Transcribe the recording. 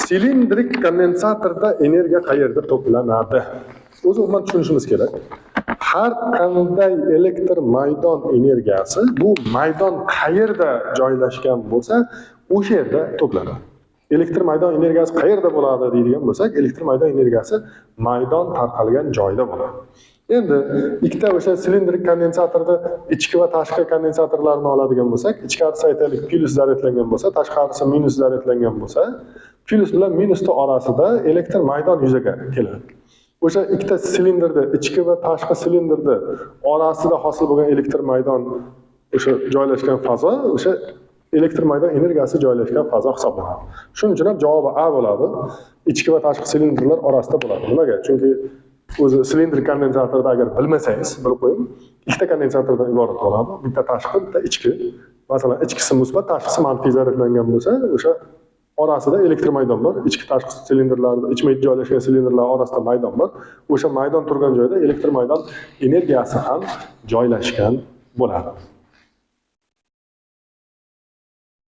Silindrik kondensatorda energiya qayerda to'planadi? O'zi umuman tushunishimiz kerak. Har qanday elektr maydon energiyasi bu maydon qayerda joylashgan bo'lsa, o'sha yerda to'planadi. Elektr maydon energiyasi qayerda bo'ladi deydigan bo'lsak, elektr maydon energiyasi maydon tarqalgan joyda bo'ladi. Endi ikkita o'sha silindrik kondensatorda ichki va tashqi kondensatorlarni oladigan bo'lsak, ichkarisi aytaylik plus zaryadlangan bo'lsa, tashqarisi minus zaryadlangan bo'lsa, plus bilan minusning orasida elektr maydon yuzaga keladi. O'sha ikkita silindrda, ichki va tashqi silindrda orasida hosil bo'lgan elektr maydon o'sha joylashgan fazo, o'sha elektr maydon energiyasi joylashgan fazo hisoblanadi. Shuning uchun ham javobi A bo'ladi. Ichki va tashqi silindrlar orasida bo'ladi. Nimaga? Chunki o'zi silindrik kondensatorda agar bilmasangiz, bilib qo'ying, ikkita kondensatordan iborat bo'ladi. Bitta tashqi, bitta ichki. Masalan, ichkisi musbat, tashqisi manfiy zaryadlangan bo'lsa, o'sha orasida elektr maydon bor. Ichki tashqi silindrlarda, ichma joylashgan silindrlar orasida maydon bor. O'sha maydon turgan joyda elektr maydon energiyasi ham joylashgan bo'ladi.